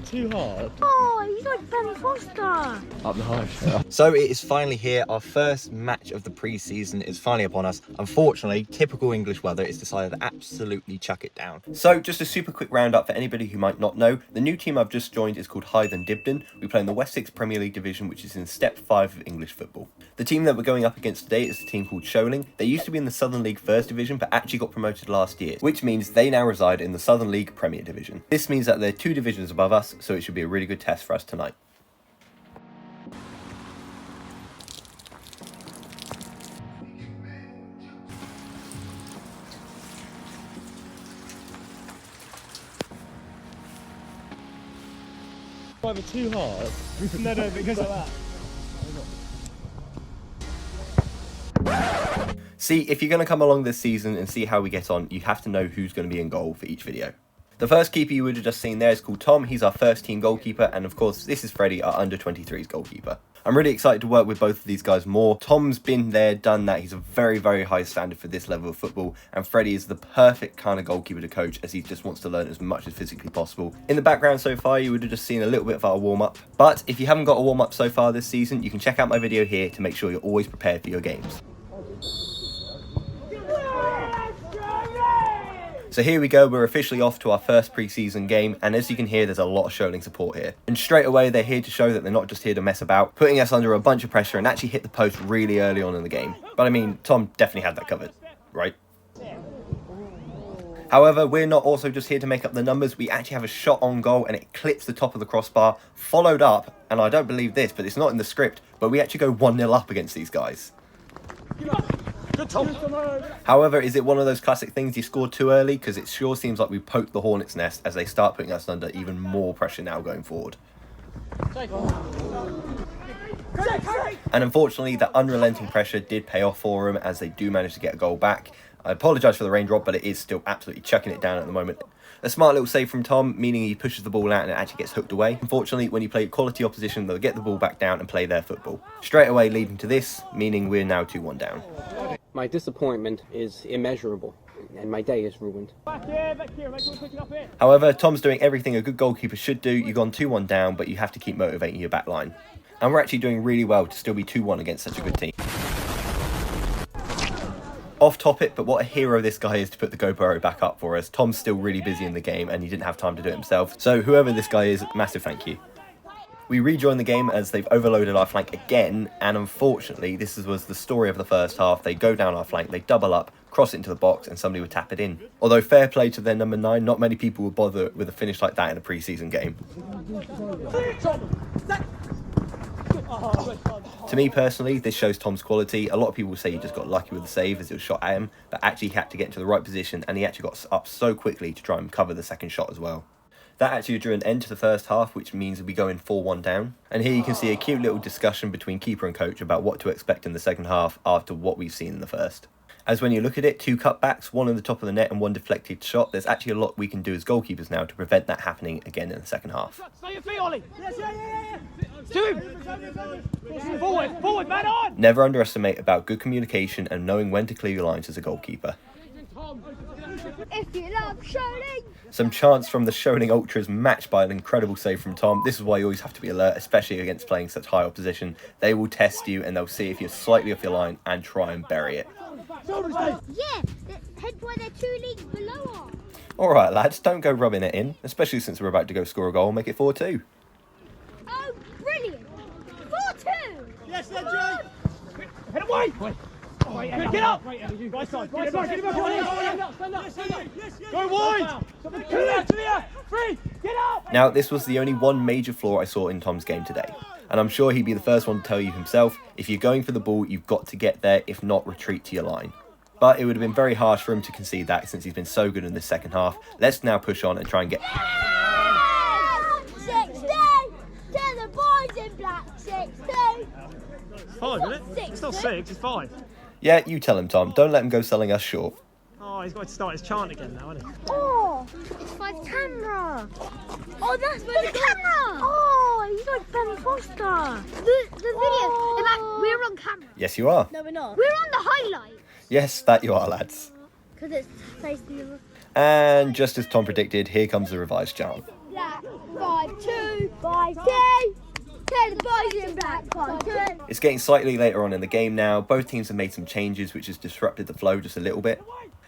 that too hard? Oh, he's like Ben Foster. Up the high. So it is finally here. Our first match of the pre-season is finally upon us. Unfortunately, typical English weather, it's decided to absolutely chuck it down. So just a super quick roundup for anybody who might not know. The new team I've just joined is called Hythe and Dibden. We play in the Wessex Premier League division, which is in step 5 of English football. The team that we're going up against today is a team called Sholing. They used to be in the Southern League First Division, but actually got promoted last year, which means they now reside in the Southern League Premier Division. This means that they're 2 divisions above us, so it should be a really good test for us tonight. Either too hard. No, because of that. See, if you're going to come along this season and see how we get on, you have to know who's going to be in goal for each video. The first keeper you would have just seen there is called Tom. He's our first team goalkeeper, and of course this is Freddie, our under-23s goalkeeper. I'm really excited to work with both of these guys more. Tom's been there, done that. He's a very, very high standard for this level of football, and Freddie is the perfect kind of goalkeeper to coach, as he just wants to learn as much as physically possible. In the background so far, you would have just seen a little bit of our warm-up, but if you haven't got a warm-up so far this season, you can check out my video here to make sure you're always prepared for your games. So here we go, we're officially off to our first pre-season game, and as you can hear, there's a lot of Sholing support here. And straight away, they're here to show that they're not just here to mess about, putting us under a bunch of pressure and actually hit the post really early on in the game. But I mean, Tom definitely had that covered, right? However, we're not also just here to make up the numbers. We actually have a shot on goal and it clips the top of the crossbar, followed up, and I don't believe this, but it's not in the script, but we actually go 1-0 up against these guys. However, is it one of those classic things you scored too early? Because it sure seems like we poked the hornet's nest as they start putting us under even more pressure now going forward. And unfortunately, that unrelenting pressure did pay off for them as they do manage to get a goal back. I apologise for the raindrop, but it is still absolutely chucking it down at the moment. A smart little save from Tom, meaning he pushes the ball out and it actually gets hooked away. Unfortunately, when you play quality opposition, they'll get the ball back down and play their football. Straight away leading to this, meaning we're now 2-1 down. My disappointment is immeasurable, and my day is ruined. Back here, make sure we pick it up here. However, Tom's doing everything a good goalkeeper should do. You've gone 2-1 down, but you have to keep motivating your back line. And we're actually doing really well to still be 2-1 against such a good team. Off topic, but what a hero this guy is to put the GoPro back up for us. Tom's still really busy in the game and he didn't have time to do it himself. So whoever this guy is, massive thank you. We rejoin the game as they've overloaded our flank again, and unfortunately this was the story of the first half. They go down our flank, they double up, cross it into the box, and somebody would tap it in. Although fair play to their number 9, not many people would bother with a finish like that in a pre-season game. To me personally, this shows Tom's quality. A lot of people say he just got lucky with the save as it was shot at him, but actually he had to get into the right position and he actually got up so quickly to try and cover the second shot as well. That actually drew an end to the first half, which means we go in 4-1 down. And here you can see a cute little discussion between keeper and coach about what to expect in the second half after what we've seen in the first. As when you look at it, 2 cutbacks, 1 on the top of the net and 1 deflected shot, there's actually a lot we can do as goalkeepers now to prevent that happening again in the second half. Stay your feet, Ollie. Yeah. Do him. Forward, man on. Never underestimate about good communication and knowing when to clear your lines as a goalkeeper. If you love Sholing. Some chance from the Sholing Ultras matched by an incredible save from Tom. This is why you always have to be alert, especially against playing such high opposition. They will test you and they'll see if you're slightly off your line and try and bury it. Yeah, hence why they're 2 leagues below us. Alright lads, don't go rubbing it in, especially since we're about to go score a goal and make it 4-2. Oh, brilliant. 4-2. Yes, then, Jay. Head away. Get up! Right side. Get up! Go wide! Clear! Free! Get up! Now, this was the only one major flaw I saw in Tom's game today. And I'm sure he'd be the first one to tell you himself, if you're going for the ball, you've got to get there, if not, retreat to your line. But it would have been very harsh for him to concede that since he's been so good in this second half. Let's now push on and try and get... 60! To the boys in black, 60! 5, isn't it? It's not 6, it's 5. Yeah, you tell him, Tom. Don't let him go selling us short. Oh, he's going to start his chant again now, isn't he? Oh, it's 5 camera. Oh, that's where the camera. Oh, he's like Ben Foster. The video. In fact, we're on camera. Yes, you are. No, we're not. We're on the highlight. Yes, that you are, lads. Because it's facing the... And just as Tom predicted, here comes the revised chant. Black. 5-2, 5-2. Take the boys in back, 5-2. It's getting slightly later on in the game now. Both teams have made some changes which has disrupted the flow just a little bit.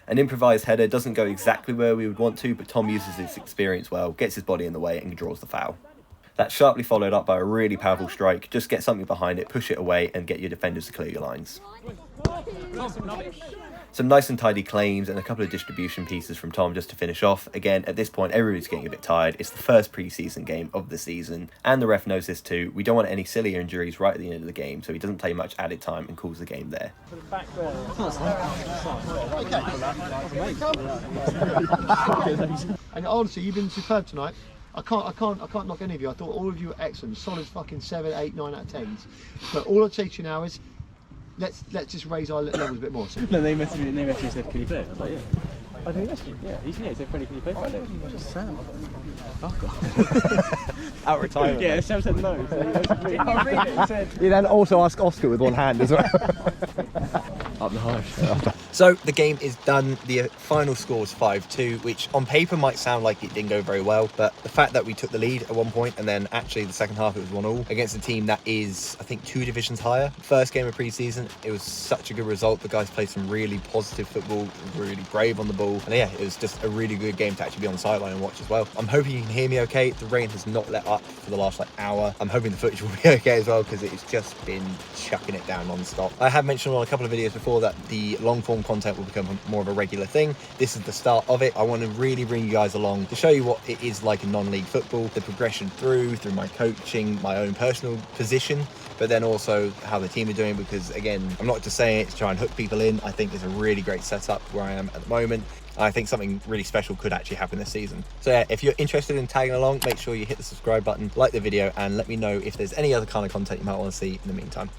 An improvised header doesn't go exactly where we would want to, but Tom uses his experience well, gets his body in the way and draws the foul. That's sharply followed up by a really powerful strike. Just get something behind it, push it away and get your defenders to clear your lines. Some nice and tidy claims and a couple of distribution pieces from Tom just to finish off. Again, at this point, everybody's getting a bit tired. It's the first pre-season game of the season, and the ref knows this too. We don't want any silly injuries right at the end of the game, so he doesn't play much added time and calls the game there. And honestly, you've been superb tonight. I can't knock any of you. I thought all of you were excellent, solid fucking 7, 8, 9 out of 10s. But all I'll say to you now is, let's just raise our levels a bit more. So. No, they messaged me and said, can you play? I was like, yeah. I think that's yeah. He said, Freddie, can you play Friday? Just Sam. Fuck off. Out retirement. Yeah, Sam said no. You then also ask Oscar with one hand as well. Up the high. So the game is done. The final score is 5-2, which on paper might sound like it didn't go very well, but the fact that we took the lead at one point and then actually the second half it was 1-1 against a team that is, I think, 2 divisions higher. First game of pre-season, it was such a good result. The guys played some really positive football, really brave on the ball, and yeah, it was just a really good game to actually be on the sideline and watch as well. I'm hoping you can hear me okay. The rain has not let up for the last hour. I'm hoping the footage will be okay as well because it's just been chucking it down non-stop. I have mentioned on a couple of videos before that the long form content will become more of a regular thing. This is the start of it. I want to really bring you guys along to show you what it is like in non-league football, the progression through my coaching, my own personal position, but then also how the team are doing, because again, I'm not just saying it to try and hook people in. I think it's a really great setup where I am at the moment. I think something really special could actually happen this season. So yeah, if you're interested in tagging along, make sure you hit the subscribe button, like the video, and let me know if there's any other kind of content you might want to see in the meantime.